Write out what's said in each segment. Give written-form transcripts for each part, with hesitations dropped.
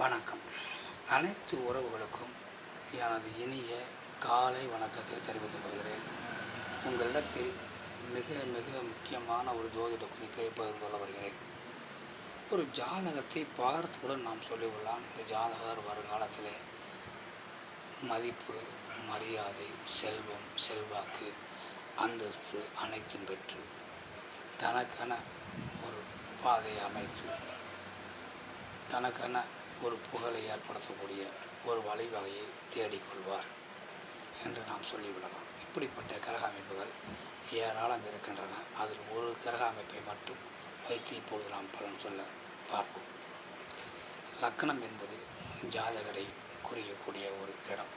வணக்கம். அனைத்து உறவுகளுக்கும் எனது இனிய காலை வணக்கத்தை தெரிவித்துக் கொள்கிறேன். உங்களிடத்தில் மிக மிக முக்கியமான ஒரு ஜோதிட குறிப்பை பகிர்ந்து கொள்ள வருகிறேன். ஒரு ஜாதகத்தை பார்த்துடன் நாம் சொல்லிவிடலாம். இந்த ஜாதகர் வருங்காலத்தில் மதிப்பு, மரியாதை, செல்வம், செல்வாக்கு, அந்தஸ்து அனைத்தும் பெற்று தனக்கென ஒரு பாதையை அமைத்து தனக்கென ஒரு புகழை ஏற்படுத்தக்கூடிய ஒரு வழிவகையை தேடிக்கொள்வார் என்று நாம் சொல்லிவிடலாம். இப்படிப்பட்ட கிரக அமைப்புகள் ஏராளம் இருக்கின்றன. அதில் ஒரு கிரக அமைப்பை மட்டும் வைத்து இப்பொழுது நாம் பலன் சொல்ல பார்ப்போம். லக்னம் என்பது ஜாதகரை குறிக்கக்கூடிய ஒரு இடம்.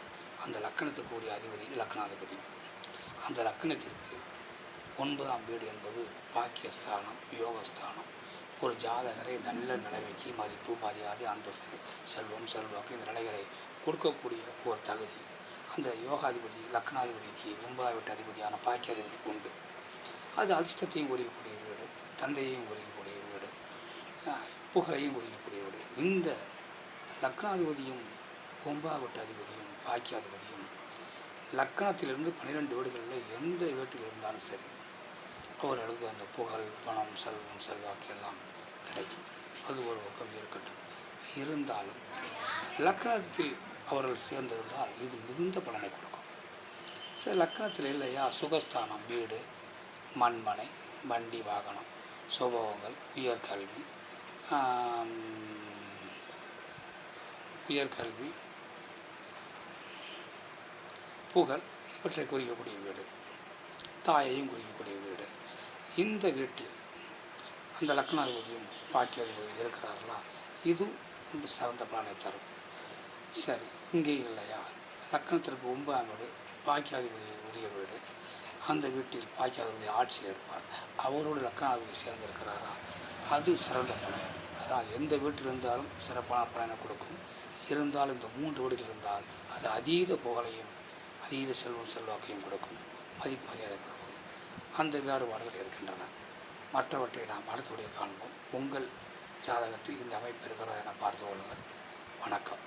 அந்த லக்கணத்துக்குரிய அதிபதி லக்னாதிபதி. அந்த லக்கணத்திற்கு 9ஆம் வீடு என்பது பாக்கியஸ்தானம், யோகஸ்தானம். ஒரு ஜாதகரை நல்ல நிலைமைக்கு மதிப்பு, மரியாதை, அந்தஸ்து, செல்வம், செல்வாக்கு இந்த நிலைகளை கொடுக்கக்கூடிய ஒரு தகுதி அந்த யோகாதிபதி லக்னாதிபதிக்கு 9ஆம் வீட்டு அதிபதியான பாக்கியாதிபதிக்கு உண்டு. அது அதிர்ஷ்டத்தையும் குறிக்கக்கூடிய வீடு, தந்தையையும் குறிக்கக்கூடிய வீடு, புகழையும் குறிக்கக்கூடிய வீடு. இந்த லக்னாதிபதியும் 9ஆம் வீட்டு அதிபதியும் பாக்கியாதிபதியும் லக்கணத்திலிருந்து 12 வீடுகளில் எந்த வீட்டில் இருந்தாலும் சரி அவர்களுக்கு அந்த புகழ், பணம், செல்வம், செல்வாக்கு எல்லாம் கிடைக்கும். அது ஒரு பக்கம் இருக்கட்டும். இருந்தாலும் லக்னத்தில் அவர்கள் சேர்ந்திருந்தால் இது மிகுந்த பலனை கொடுக்கும். சரி, லக்னத்தில் இல்லையா, சுகஸ்தானம், வீடு, மண்மனை, வண்டி, வாகனம், சுபோகங்கள், உயர்கல்வி, புகழ் இவற்றை குறிக்கக்கூடிய வீடு, தாயையும் குறிக்கக்கூடிய வீடு. இந்த வீட்டில் அந்த லக்னாதிபதியும் பாக்கியாதிபதியும் இருக்கிறார்களா, இது சிறந்த பலனை தரும். சரி, இங்கே இல்லையா, லக்னத்திற்கு 9ஆம் வீடு பாக்கியாதிபதி உரிய வீடு. அந்த வீட்டில் பாக்கியாதிபதி ஆட்சியில் இருப்பார். அவரோடு லக்னாதிபதி சேர்ந்திருக்கிறாரா, அது சிறந்த பலன். அதான் எந்த வீட்டில் இருந்தாலும் சிறப்பான பலனை கொடுக்கும். இருந்தாலும் இந்த 3 வீடுகள் இருந்தால் அது அதீத புகழையும் அதீத செல்வம், செல்வாக்கையும் கொடுக்கும், மதிப்பு, மரியாதை கொடுக்கும். அந்த வேறுபாடுகள் இருக்கின்றன. மற்றவற்றை நாம் அடுத்தபடியாக காண்போம். உங்கள் ஜாதகத்தில் இந்த அமைப்பு இருக்கிறதா என பார்த்து கொள்ளுங்கள். வணக்கம்.